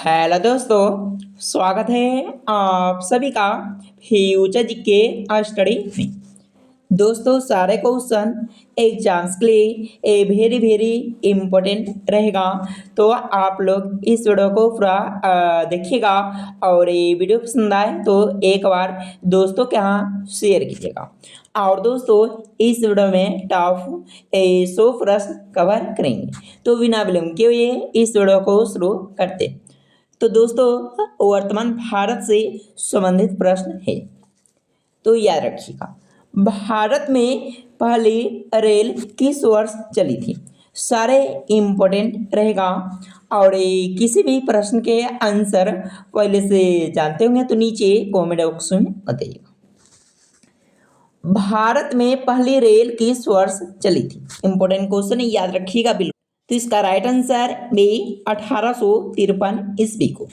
Hello दोस्तों, स्वागत है आप सभी का फ्यूचर जीके स्टडी में। दोस्तों, सारे क्वेश्चन एग्जाम्स के लिए वेरी वेरी इम्पोर्टेंट रहेगा। तो आप लोग इस वीडियो को पूरा देखिएगा और ये वीडियो पसंद आए तो एक बार दोस्तों के यहाँ शेयर कीजिएगा। और दोस्तों, इस वीडियो में टॉप 100 प्रश्न कवर करेंगे। तो बिना विलंब के हुए इस वीडियो को शुरू करते। तो दोस्तों, वर्तमान भारत से संबंधित प्रश्न है, तो याद रखिएगा। भारत में पहली रेल किस वर्ष चली थी? सारे इम्पोर्टेंट रहेगा। और ये किसी भी प्रश्न के आंसर पहले से जानते होंगे तो नीचे कमेंट बॉक्स में बताइएगा। भारत में पहली रेल किस वर्ष चली थी? इम्पोर्टेंट क्वेश्चन याद रखिएगा बिल्कुल। तो इसका राइट आंसर बी 1853 ईस्वी को।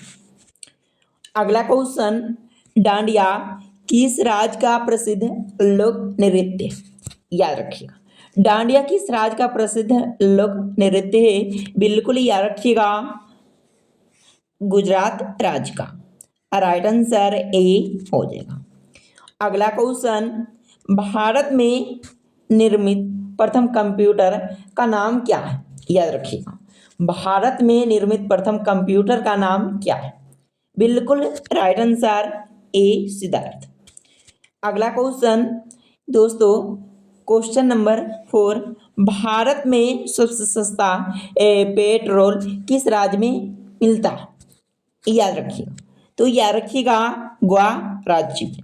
अगला क्वेश्चन, डांडिया किस राज्य का प्रसिद्ध लोक नृत्य? याद रखिएगा, डांडिया किस राज्य का प्रसिद्ध लोक नृत्य है? बिल्कुल याद रखिएगा, गुजरात राज्य का। राइट आंसर ए हो जाएगा। अगला क्वेश्चन, भारत में निर्मित प्रथम कंप्यूटर का नाम क्या है? याद रखिएगा, भारत में निर्मित प्रथम कंप्यूटर का नाम क्या है? बिल्कुल राइट आंसर ए सिद्धार्थ। अगला क्वेश्चन दोस्तों, क्वेश्चन नंबर 4, भारत में सबसे सस्ता पेट्रोल किस राज्य में मिलता है? याद रखिएगा, तो याद रखिएगा गोवा राज्य में।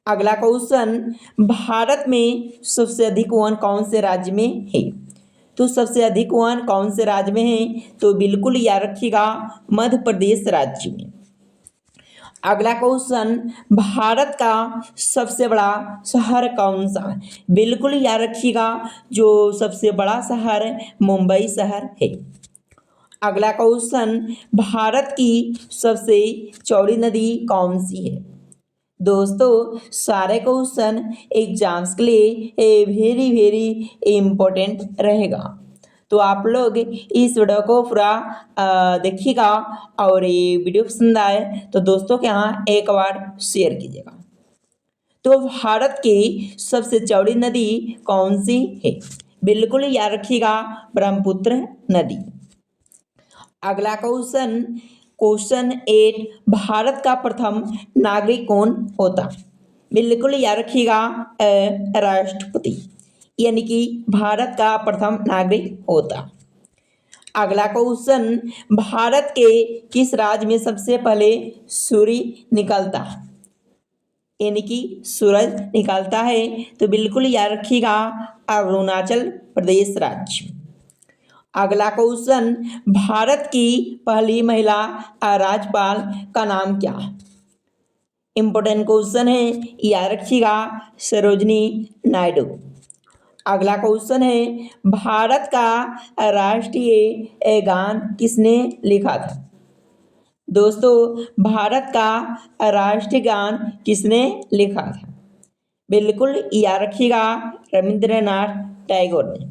अगला क्वेश्चन, भारत में सबसे अधिक वन कौन से राज्य में है? तो सबसे अधिक वन कौन से राज्य में है? तो बिल्कुल याद रखिएगा, मध्य प्रदेश राज्य में। अगला क्वेश्चन, भारत का सबसे बड़ा शहर कौन सा है? बिल्कुल याद रखिएगा, जो सबसे बड़ा शहर मुंबई शहर है। अगला क्वेश्चन, भारत की सबसे चौड़ी नदी कौन सी है? दोस्तों, सारे क्वेश्चन एग्जाम्स के लिए वेरी वेरी इम्पोर्टेंट रहेगा। तो आप लोग इस वीडियो को पूरा देखिएगा और ये वीडियो पसंद आए तो दोस्तों के यहाँ एक बार शेयर कीजिएगा। तो भारत की सबसे चौड़ी नदी कौन सी है? बिल्कुल याद रखिएगा, ब्रह्मपुत्र नदी। अगला क्वेश्चन, क्वेश्चन 8, भारत का प्रथम नागरिक कौन होता? बिल्कुल याद रखिएगा, राष्ट्रपति, यानी कि भारत का प्रथम नागरिक होता। अगला क्वेश्चन, भारत के किस राज्य में सबसे पहले सूर्य निकलता है? यानी कि सूरज निकलता है? तो बिल्कुल याद रखिएगा, अरुणाचल प्रदेश राज्य। अगला क्वेश्चन, भारत की पहली महिला राज्यपाल का नाम क्या है? इम्पोर्टेंट क्वेश्चन है, याद रखिएगा, सरोजनी नायडू। अगला क्वेश्चन है, भारत का राष्ट्रीय गान किसने लिखा था? दोस्तों, भारत का राष्ट्रीय गान किसने लिखा था? बिल्कुल याद रखिएगा, रविंद्रनाथ टैगोर ने।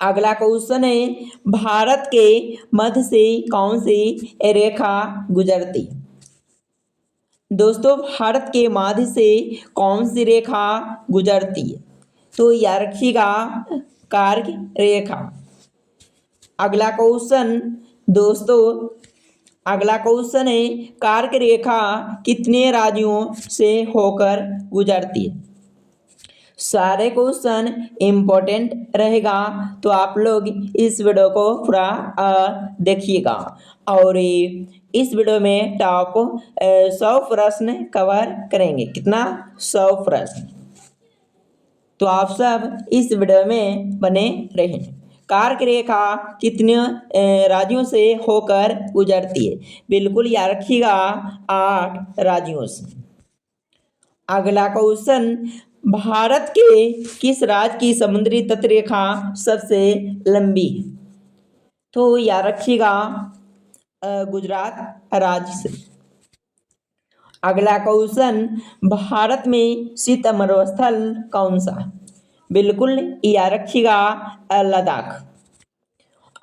अगला क्वेश्चन है, भारत के मध्य से कौन सी रेखा गुजरती? दोस्तों, भारत के मध्य से कौन सी रेखा गुजरती है? तो याद रखिएगा, कर्क रेखा। अगला क्वेश्चन दोस्तों, अगला क्वेश्चन है, कर्क रेखा कितने राज्यों से होकर गुजरती है? सारे क्वेश्चन इम्पोर्टेंट रहेगा, तो आप लोग इस वीडियो को पूरा देखिएगा। और इस वीडियो में टॉप 100 प्रश्न कवर करेंगे। कितना? 100 प्रश्न। तो आप सब इस वीडियो में बने रहें। कर्क रेखा कितने राज्यों से होकर गुजरती है? बिल्कुल याद रखिएगा, 8 राज्यों से। अगला क्वेश्चन, भारत के किस राज्य की समुद्री तटरेखा सबसे लंबी है? तो याद रखिएगा, गुजरात राज्य से। अगला क्वेश्चन, भारत में शीतमर स्थल कौन सा? बिल्कुल याद रखिएगा, लद्दाख।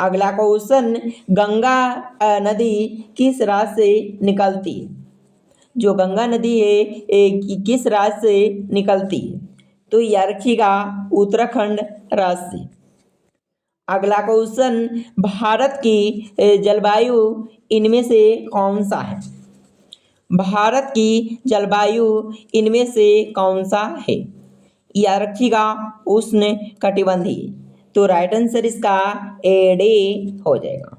अगला क्वेश्चन, गंगा नदी किस राज्य से निकलती है? जो गंगा नदी है किस राज्य से निकलती है? तो याद रखिएगा उत्तराखंड राज्य से। अगला क्वेश्चन, भारत की जलवायु इनमें से कौन सा है? भारत की जलवायु इनमें से कौन सा है? याद रखिएगा उष्ण कटिबंधीय। तो राइट आंसर इसका ए डे हो जाएगा।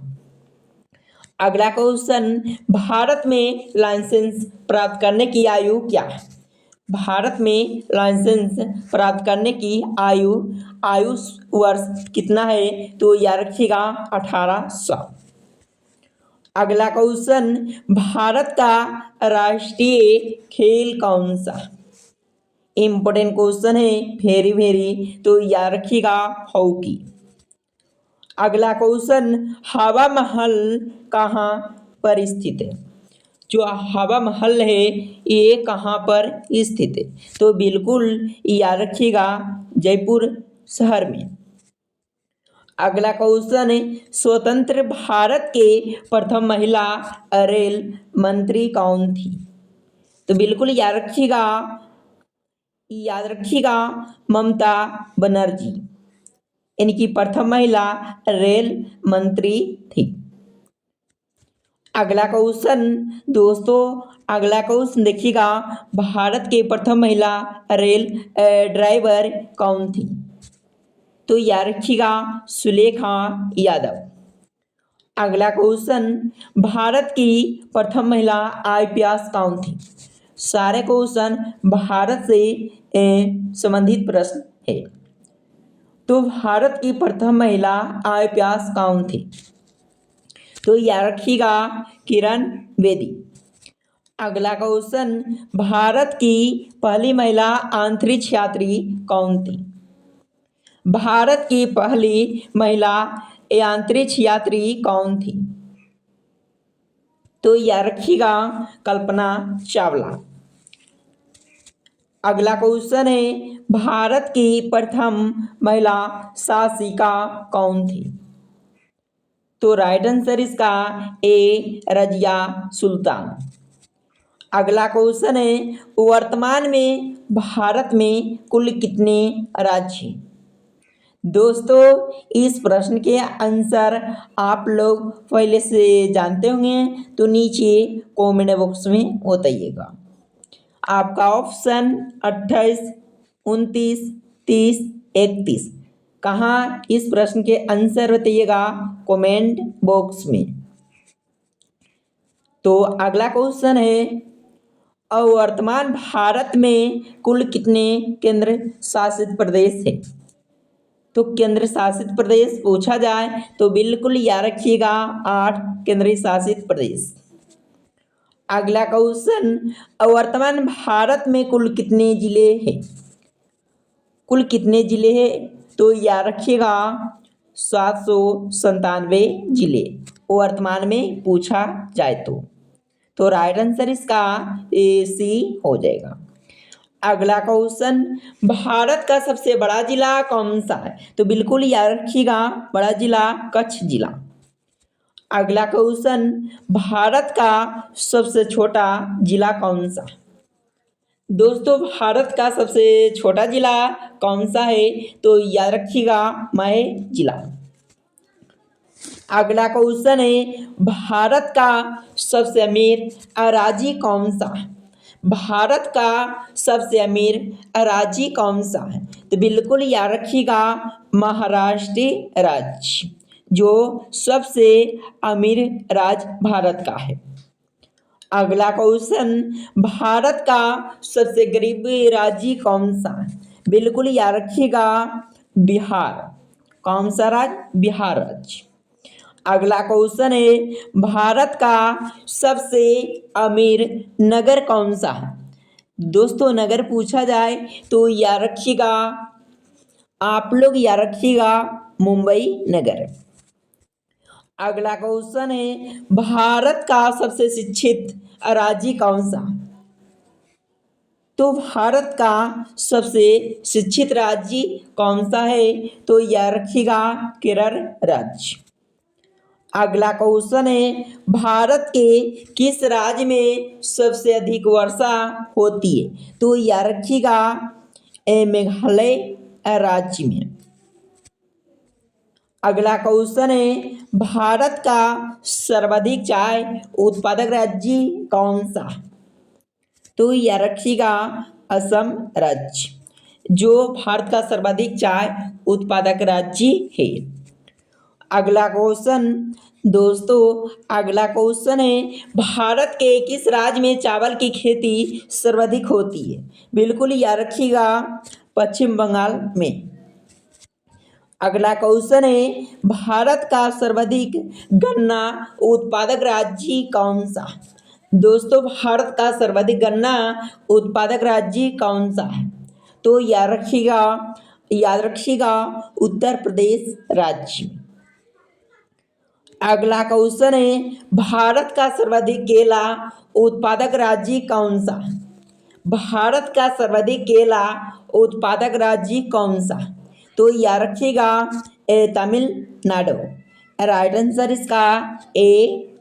अगला क्वेश्चन, भारत में लाइसेंस प्राप्त करने की आयु क्या है? भारत में लाइसेंस प्राप्त करने की आयु वर्ष कितना है? तो याद रखिएगा 1800। अगला क्वेश्चन, भारत का राष्ट्रीय खेल कौन सा? इम्पोर्टेंट क्वेश्चन है, वेरी वेरी, तो याद रखिएगा हॉकी। अगला क्वेश्चन, हवा महल कहाँ पर स्थित है? जो हवा महल है ये कहाँ पर स्थित है? तो बिल्कुल याद रखिएगा जयपुर शहर में। अगला क्वेश्चन है, स्वतंत्र भारत के प्रथम महिला रेल मंत्री कौन थी? तो बिल्कुल याद रखिएगा ममता बनर्जी, इनकी प्रथम महिला रेल मंत्री थी। अगला क्वेश्चन दोस्तों, अगला क्वेश्चन देखिएगा, भारत के प्रथम महिला रेल ड्राइवर कौन थी? तो याद रखिएगा सुलेखा यादव। अगला क्वेश्चन, भारत की प्रथम महिला आईपीएस कौन थी? सारे क्वेश्चन भारत से संबंधित प्रश्न है। तो भारत की प्रथम महिला आईपीएस कौन थी? तो याद रखिएगा किरण बेदी। अगला क्वेश्चन, भारत की पहली महिला अंतरिक्ष यात्री कौन थी? भारत की पहली महिला अंतरिक्ष यात्री कौन थी? तो याद रखिएगा कल्पना चावला। अगला क्वेश्चन है, भारत की प्रथम महिला शासिका कौन थी? तो राइट आंसर इसका ए रजिया सुल्तान। अगला क्वेश्चन है, वर्तमान में भारत में कुल कितने राज्य हैं? दोस्तों इस प्रश्न के आंसर आप लोग पहले से जानते होंगे, तो नीचे कमेंट बॉक्स में बताइएगा। आपका ऑप्शन 28, 29, 30, 31 कहाँ, इस प्रश्न के आंसर बताइएगा कमेंट बॉक्स में। तो अगला क्वेश्चन है, वर्तमान भारत में कुल कितने केंद्र शासित प्रदेश है? तो केंद्र शासित प्रदेश पूछा जाए तो बिल्कुल याद रखिएगा 8 केंद्रीय शासित प्रदेश। अगला क्वेश्चन, वर्तमान भारत में कुल कितने जिले हैं? कुल कितने जिले हैं? तो याद रखिएगा 797 जिले वर्तमान में पूछा जाए तो राइट आंसर इसका ए सी हो जाएगा। अगला क्वेश्चन, भारत का सबसे बड़ा जिला कौन सा है? तो बिल्कुल याद रखिएगा बड़ा जिला कच्छ जिला। अगला क्वेश्चन, भारत का सबसे छोटा जिला कौन सा? दोस्तों भारत का सबसे छोटा जिला कौन सा है? तो याद रखिएगा मह जिला। अगला क्वेश्चन है, भारत का सबसे अमीर राज्य कौन सा है? भारत का सबसे अमीर राज्य कौन सा है? तो बिल्कुल याद रखिएगा महाराष्ट्र राज्य, जो सबसे अमीर राज्य भारत का है। अगला क्वेश्चन, भारत का सबसे गरीब राज्य कौन सा है? बिल्कुल याद रखिएगा बिहार। कौन सा राज्य? बिहार राज्य। अगला क्वेश्चन है, भारत का सबसे अमीर नगर कौन सा है? दोस्तों नगर पूछा जाए तो याद रखिएगा, आप लोग याद रखिएगा मुंबई नगर। अगला क्वेश्चन है, भारत का सबसे शिक्षित राज्य कौन सा? तो भारत का सबसे शिक्षित राज्य कौन सा है? तो याद रखिएगा केरल राज्य। अगला क्वेश्चन है, भारत के किस राज्य में सबसे अधिक वर्षा होती है? तो याद रखिएगा मेघालय राज्य में। अगला क्वेश्चन है, भारत का सर्वाधिक चाय उत्पादक राज्य कौन सा? तो याद रखिएगा असम राज्य जो भारत का सर्वाधिक चाय उत्पादक राज्य है। अगला क्वेश्चन दोस्तों, अगला क्वेश्चन है, भारत के किस राज्य में चावल की खेती सर्वाधिक होती है? बिल्कुल याद रखिएगा पश्चिम बंगाल में। अगला क्वेश्चन है, भारत का सर्वाधिक गन्ना उत्पादक राज्य कौन सा? दोस्तों, भारत का सर्वाधिक गन्ना उत्पादक राज्य कौन सा है? तो याद रखिएगा उत्तर प्रदेश राज्य। अगला क्वेश्चन है, भारत का सर्वाधिक केला उत्पादक राज्य कौन सा? भारत का सर्वाधिक केला उत्पादक राज्य कौन सा? तो याद रखिएगा तमिलनाडु। राइट आंसर इसका ए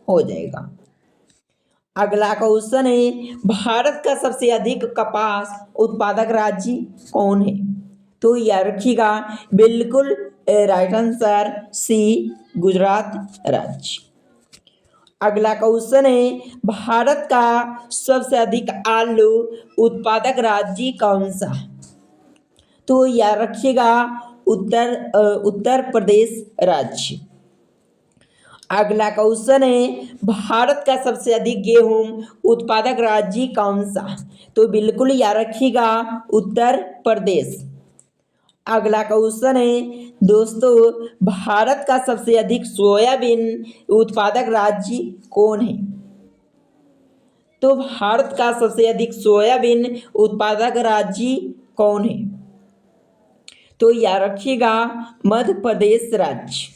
हो जाएगा। अगला क्वेश्चन है, भारत का सबसे अधिक कपास उत्पादक राज्य कौन है? तो याद रखिएगा बिल्कुल राइट आंसर सी गुजरात राज्य। अगला क्वेश्चन है, भारत का सबसे अधिक आलू उत्पादक राज्य कौन सा? तो याद रखिएगा उत्तर प्रदेश राज्य। अगला क्वेश्चन है, भारत का सबसे अधिक गेहूं उत्पादक राज्य कौन सा? तो बिल्कुल याद रखिएगा उत्तर प्रदेश। अगला क्वेश्चन है दोस्तों, भारत का सबसे अधिक सोयाबीन उत्पादक राज्य कौन है? तो भारत का सबसे अधिक सोयाबीन उत्पादक राज्य कौन है? तो याद रखिएगा मध्य प्रदेश राज्य।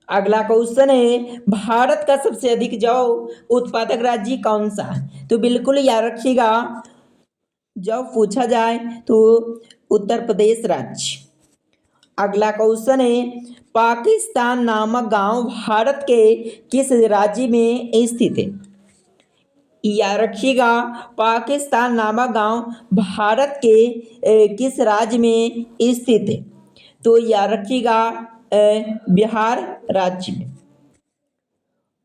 अगला क्वेश्चन है, भारत का सबसे अधिक जौ उत्पादक राज्य कौन सा? तो बिल्कुल याद रखिएगा जब पूछा जाए तो उत्तर प्रदेश राज्य। अगला क्वेश्चन है, पाकिस्तान नामक गांव भारत के किस राज्य में स्थित है? याद रखिएगा पाकिस्तान नामक गांव भारत के किस राज्य में स्थित है? तो याद रखिएगा बिहार राज्य में।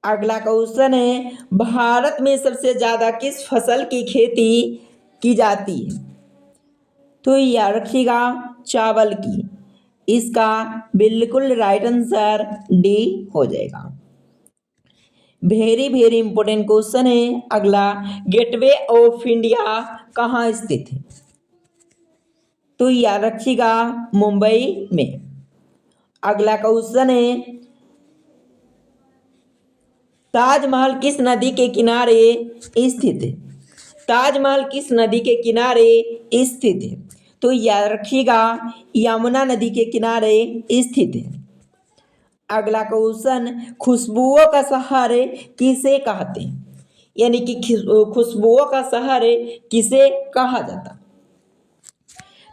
अगला क्वेश्चन है, भारत में सबसे ज़्यादा किस फसल की खेती की जाती है? तो याद रखिएगा चावल की। इसका बिल्कुल राइट आंसर डी हो जाएगा। वेरी वेरी इंपॉर्टेंट क्वेश्चन है अगला, गेटवे ऑफ इंडिया कहाँ स्थित है? तो याद रखिएगा मुंबई में। अगला क्वेश्चन है, ताजमहल किस नदी के किनारे स्थित है? ताजमहल किस नदी के किनारे स्थित है? तो याद रखिएगा यमुना नदी के किनारे स्थित है। अगला क्वेश्चन, खुशबुओं का शहर किसे कहते हैं? यानी कि खुशबुओं का शहर किसे कहा जाता?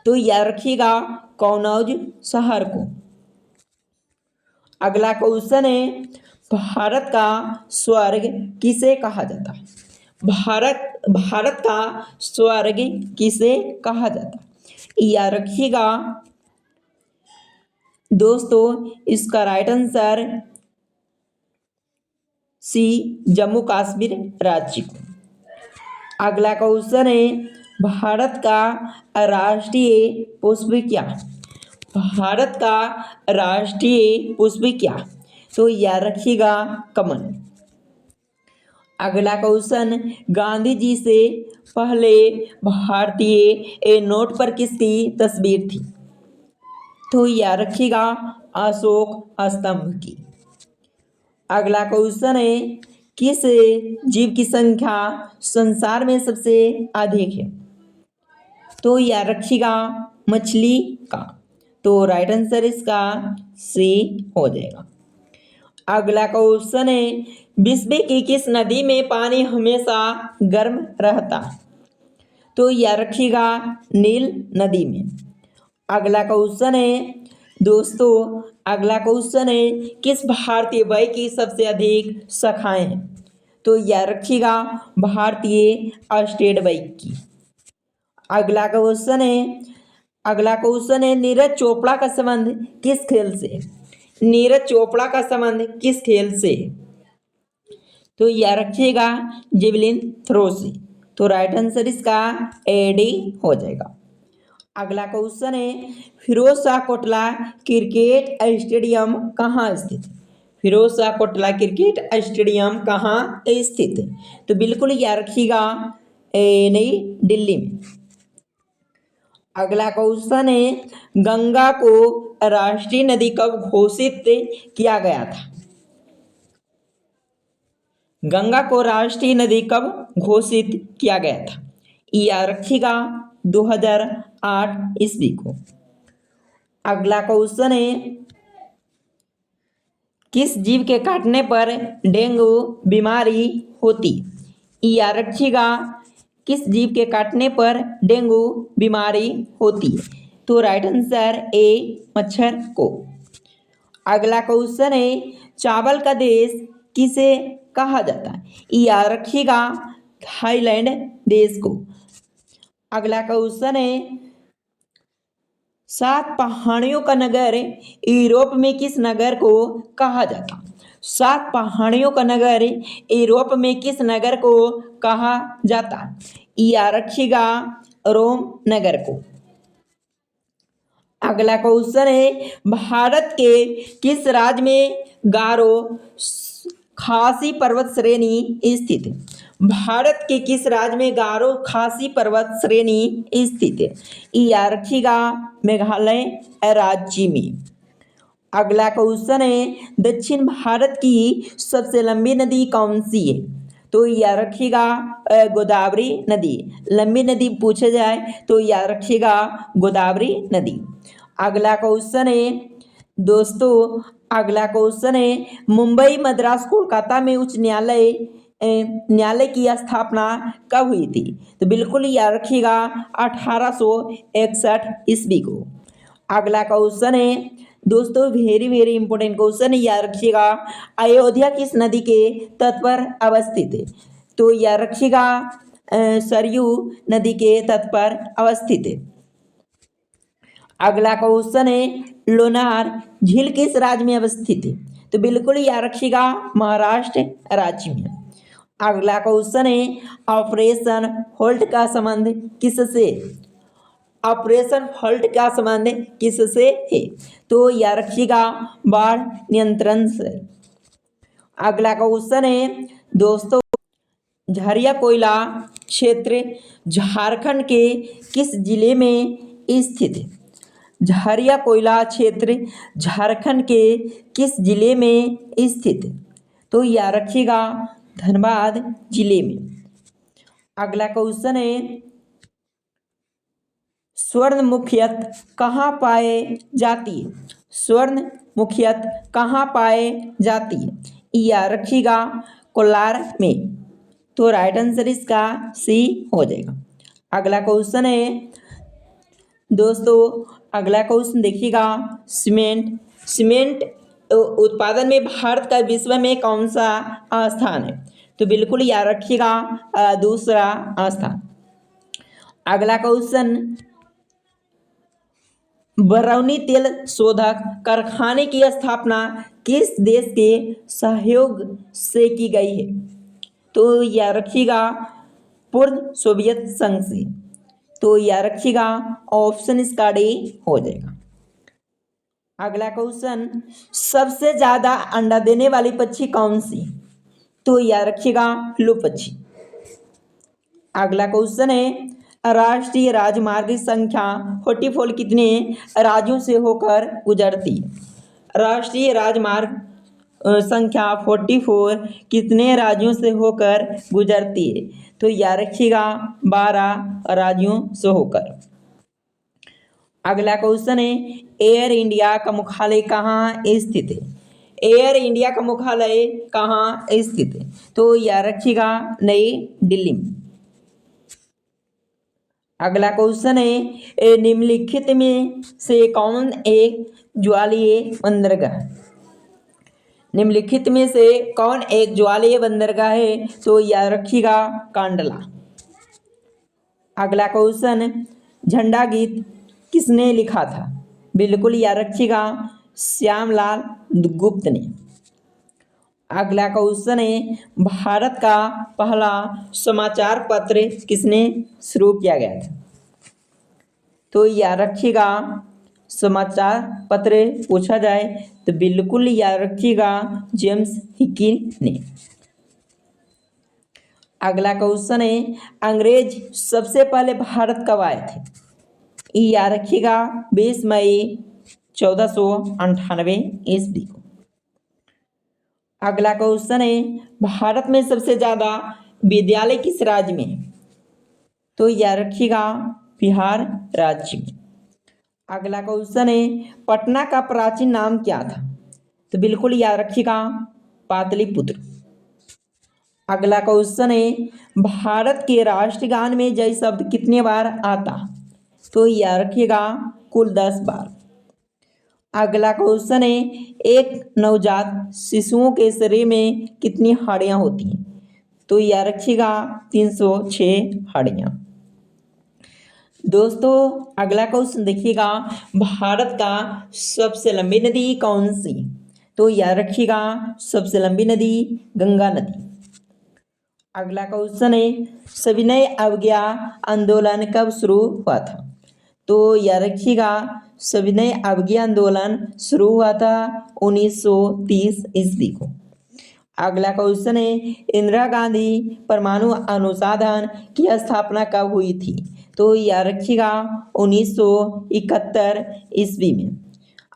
तो याद रखिएगा कन्नौज शहर को। अगला क्वेश्चन है, भारत का स्वर्ग किसे कहा जाता है? भारत का स्वर्ग किसे कहा जाता? याद रखिएगा दोस्तों इसका right answer C Jammu Kashmir राज्य को। अगला क्वेश्चन है, भारत का राष्ट्रीय पुष्प क्या? भारत का राष्ट्रीय पुष्प क्या? तो याद रखिएगा कमल। अगला क्वेश्चन, गांधी जी से पहले भारतीय नोट पर किसकी तस्वीर थी? तो याद रखिएगा अशोक स्तंभ की। अगला क्वेश्चन है, किस जीव की संख्या संसार में सबसे अधिक है? तो याद रखिएगा मछली का। तो राइट आंसर इसका सी हो जाएगा। अगला क्वेश्चन है, विश्व की किस नदी में पानी हमेशा गर्म रहता? तो याद रखिएगा नील नदी में। अगला क्वेश्चन है दोस्तों, अगला क्वेश्चन है, किस भारतीय बैंक की सबसे अधिक शाखाएं हैं? तो याद रखिएगा, भारतीय स्टेट बैंक की। अगला क्वेश्चन है, नीरज चोपड़ा का संबंध किस खेल से है? नीरज चोपड़ा का संबंध किस खेल से है? तो याद रखिएगा, जेवलिन थ्रो से। तो राइट आंसर इसका एडी हो जाएगा। अगला क्वेश्चन है, फिरोज शाह कोटला क्रिकेट स्टेडियम कहाँ स्थित है? फिरोज शाह कोटला क्रिकेट स्टेडियम कहाँ स्थित है? तो बिल्कुल याद रखिएगा, नई दिल्ली में। अगला क्वेश्चन है, गंगा को राष्ट्रीय नदी कब घोषित किया गया था? गंगा को राष्ट्रीय नदी कब घोषित किया गया था? याद रखिएगा, 2008 ईस्वी को। अगला क्वेश्चन है, किस जीव के काटने पर डेंगू बीमारी होती? याद रखिएगा, किस जीव के काटने पर डेंगू बीमारी होती है? तो राइट आंसर ए, मच्छर को। अगला क्वेश्चन है, चावल का देश किसे कहा जाता है? याद रखिएगा, थाईलैंड देश को। अगला क्वेश्चन है, 7 पहाड़ियों का नगर यूरोप में किस नगर को कहा जाता? 7 पहाड़ियों का नगर यूरोप में किस नगर को कहा जाता? याद रखिएगा, रोम नगर को। अगला क्वेश्चन है, भारत के किस राज्य में गारो खासी पर्वत श्रेणी स्थित है? भारत के किस राज्य में गारो खासी पर्वत श्रेणी स्थित है? याद रखिएगा, मेघालय राज्य में। अगला क्वेश्चन है, दक्षिण भारत की सबसे लंबी नदी कौन सी है? तो याद रखिएगा, गोदावरी नदी। लंबी नदी पूछा जाए तो याद रखिएगा, गोदावरी नदी। अगला क्वेश्चन है दोस्तों, अगला क्वेश्चन है, मुंबई, मद्रास, कोलकाता में उच्च न्यायालय की स्थापना कब हुई थी? तो बिल्कुल याद रखिएगा, 1861 ईस्वी को। अगला क्वेश्चन है दोस्तों, वेरी वेरी इंपॉर्टेंट क्वेश्चन, याद रखिएगा, अयोध्या किस नदी के तट पर अवस्थित है? तो याद रखिएगा, सरयू नदी के तट पर अवस्थित है। अगला क्वेश्चन है, लोनार झील किस राज्य में अवस्थित है? तो बिल्कुल याद रखिएगा, महाराष्ट्र राज्य में। अगला क्वेश्चन है, ऑपरेशन होल्ट का संबंध किससे? ऑपरेशन होल्ट का संबंध किससे है? तो याद रखिएगा, बाढ़ नियंत्रण से। अगला क्वेश्चन है दोस्तों, झरिया कोयला क्षेत्र झारखंड के किस जिले में स्थित है? झरिया कोयला क्षेत्र झारखंड के किस जिले में स्थित है? तो याद रखिएगा, धनबाद जिले में। अगला क्वेश्चन है, स्वर्ण मुख्यतः कहाँ पाए जाती है? स्वर्ण मुख्यतः कहाँ पाए जाती है? याद रखिएगा, कोलार में। तो राइट आंसर इसका सी हो जाएगा। अगला क्वेश्चन है दोस्तों, अगला क्वेश्चन देखिएगा, सीमेंट उत्पादन में भारत का विश्व में कौन सा स्थान है? तो बिल्कुल याद रखिएगा, दूसरा स्थान। अगला क्वेश्चन, बरौनी तेल शोधक कारखाने की स्थापना किस देश के सहयोग से की गई है? तो याद रखिएगा, पूर्व सोवियत संघ से। तो याद रखिएगा, ऑप्शन इसका डी हो जाएगा। अगला क्वेश्चन, सबसे ज्यादा अंडा देने वाली पक्षी कौन सी? तो याद रखिएगा, फ्लू पक्षी। अगला क्वेश्चन है, राष्ट्रीय राजमार्ग संख्या 44 कितने राज्यों से होकर गुजरती है? राष्ट्रीय राजमार्ग संख्या 44 कितने राज्यों से होकर गुजरती है? तो याद रखिएगा, 12 राज्यों से होकर। अगला क्वेश्चन है, एयर इंडिया का मुख्यालय कहाँ स्थित है? एयर इंडिया का मुख्यालय कहाँ स्थित है? तो याद रखिएगा, नई दिल्ली में। अगला क्वेश्चन है, निम्नलिखित में से कौन एक ज्वालीय बंदरगाह? निम्नलिखित में से कौन एक ज्वालीय बंदरगाह है? तो याद रखिएगा कांडला। अगला क्वेश्चन, झंडा गीत किसने लिखा था? बिल्कुल याद रखिएगा श्यामलाल गुप्त ने। अगला क्वेश्चन है, भारत का पहला समाचार पत्र किसने शुरू किया गया था? तो याद रखिएगा समाचार पत्र पूछा जाए तो बिल्कुल याद रखिएगा जेम्स हिकी ने। अगला क्वेश्चन है, अंग्रेज सबसे पहले भारत कब आए थे? ये याद रखिएगा 20 मई 1498 ईस्वी को। अगला क्वेश्चन है, भारत में सबसे ज्यादा विद्यालय किस राज्य में है? तो याद रखिएगा बिहार राज्य में। अगला क्वेश्चन है, पटना का प्राचीन नाम क्या था? तो बिल्कुल याद रखिएगा पाटलिपुत्र। अगला क्वेश्चन है, भारत के राष्ट्रगान में जय शब्द कितने बार आता? तो याद रखिएगा कुल 10 बार। अगला क्वेश्चन है, एक नवजात शिशुओं के शरीर में कितनी हड्डियां होती हैं? तो याद रखिएगा 306 हड्डियां। दोस्तों अगला क्वेश्चन देखिएगा, भारत का सबसे लंबी नदी कौन सी? तो याद रखिएगा सबसे लंबी नदी गंगा नदी। अगला क्वेश्चन है, सविनय अवज्ञा आंदोलन कब शुरू हुआ था? तो याद रखिएगा सविनय अवज्ञा आंदोलन शुरू हुआ था 1930 ईस्वी को। अगला क्वेश्चन है, इंदिरा गांधी परमाणु अनुसंधान की स्थापना कब हुई थी? तो याद रखिएगा 1971 ईस्वी में।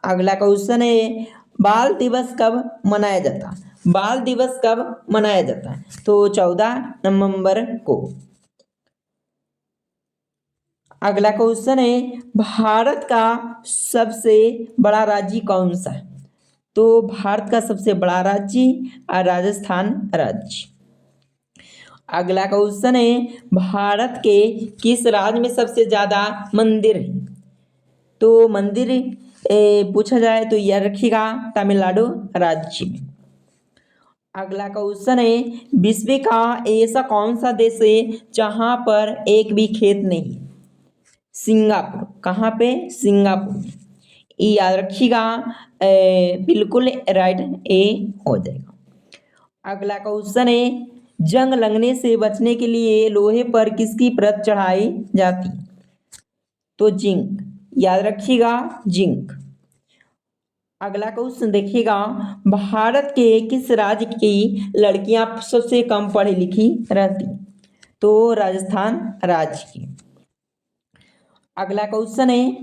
अगला क्वेश्चन है, बाल दिवस कब मनाया जाता? बाल दिवस कब मनाया जाता है? तो 14 नवंबर को। अगला क्वेश्चन है, भारत का सबसे बड़ा राज्य कौन सा है? तो भारत का सबसे बड़ा राज्य राजस्थान राज्य। अगला क्वेश्चन है, भारत के किस राज्य में सबसे ज्यादा मंदिर है? तो मंदिर पूछा जाए तो यह रखिएगा तमिलनाडु राज्य में। अगला क्वेश्चन है, विश्व का ऐसा कौन सा देश है जहां पर एक भी खेत नहीं है? सिंगापुर। कहाँ पे? सिंगापुर में। ये याद रखिएगा बिल्कुल राइट ए हो जाएगा। अगला क्वेश्चन है, जंग लगने से बचने के लिए लोहे पर किसकी परत चढ़ाई जाती? तो जिंक। याद रखिएगा जिंक। अगला क्वेश्चन देखिएगा, भारत के किस राज्य की लड़कियां सबसे कम पढ़ी लिखी रहती? तो राजस्थान राज्य की। अगला क्वेश्चन है,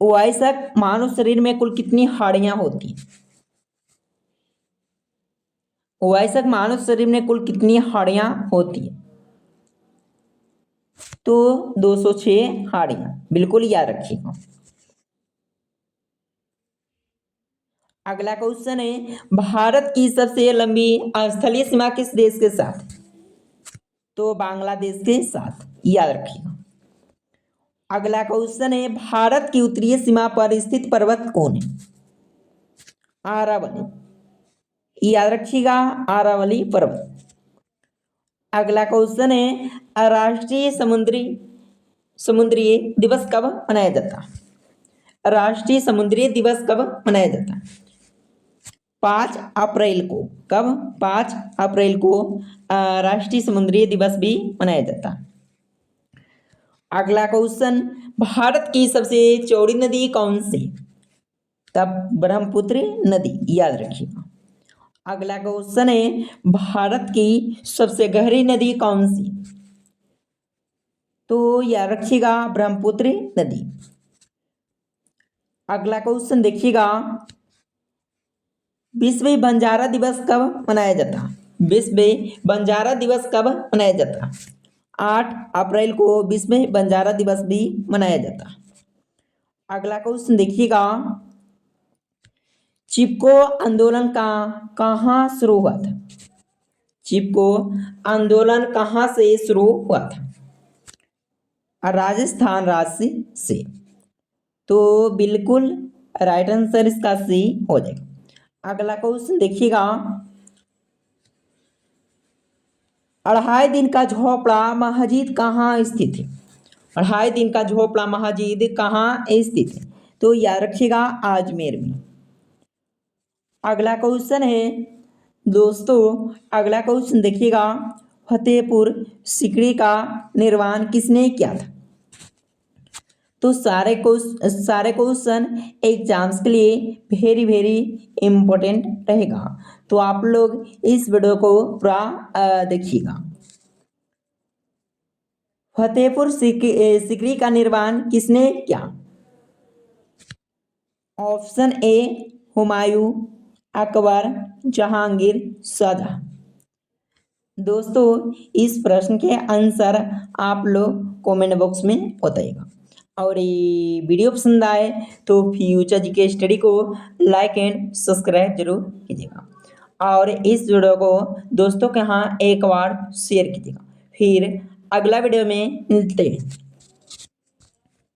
ओवयस्क मानव शरीर में कुल कितनी हड्डियां होती? ओवयस्क मानव शरीर में कुल कितनी हड्डियां होती है? तो 206 हड्डियां। बिल्कुल याद रखिएगा। अगला क्वेश्चन है, भारत की सबसे लंबी स्थलीय सीमा किस देश के साथ? तो बांग्लादेश के साथ। याद रखिएगा। अगला क्वेश्चन है, भारत की उत्तरीय सीमा पर स्थित पर्वत कौन है? अरावली। याद रखिएगा अरावली पर्वत। अगला क्वेश्चन है, राष्ट्रीय समुद्री दिवस कब मनाया जाता है? राष्ट्रीय समुद्री दिवस कब मनाया जाता है? 5 अप्रैल को। कब? 5 अप्रैल को राष्ट्रीय समुद्री दिवस भी मनाया जाता है। अगला क्वेश्चन, भारत की सबसे चौड़ी नदी कौन सी? तब ब्रह्मपुत्र नदी। याद रखिएगा। अगला क्वेश्चन है, भारत की सबसे गहरी नदी कौन सी? तो याद रखिएगा ब्रह्मपुत्र नदी। अगला क्वेश्चन देखिएगा, विश्व बंजारा दिवस कब मनाया जाता है? विश्व बंजारा दिवस कब मनाया जाता है? 8 अप्रैल को विश्व बंजारा दिवस भी मनाया जाता है। अगला क्वेश्चन देखिएगा, चिपको आंदोलन कहाँ शुरू हुआ था? चिपको आंदोलन कहाँ से शुरू हुआ था? राजस्थान राज्य से। तो बिल्कुल राइट आंसर इसका सी हो जाएगा। अगला क्वेश्चन देखिएगा, अढ़ाई दिन का झोपड़ा मस्जिद कहाँ स्थित है? अढ़ाई दिन का झोपड़ा मस्जिद कहाँ स्थित है? तो याद रखिएगा अजमेर में। अगला क्वेश्चन है दोस्तों, अगला क्वेश्चन देखिएगा, फतेहपुर सिकड़ी का निर्माण किसने किया था? तो सारे क्वेश्चन एग्जाम्स के लिए वेरी वेरी इम्पोर्टेंट रहेगा, तो आप लोग इस वीडियो को पूरा देखिएगा। फतेहपुर सिकरी का निर्माण किसने किया? Option A Humayun, Akbar, Jahangir, Shahjahan. दोस्तों इस प्रश्न के आंसर आप लोग कमेंट बॉक्स में बताइएगा, और ये वीडियो पसंद आए तो फ्यूचर जीके स्टडी को लाइक एंड सब्सक्राइब जरूर कीजिएगा, और इस वीडियो को दोस्तों के यहाँ एक बार शेयर कीजिएगा। फिर अगला वीडियो में मिलते हैं।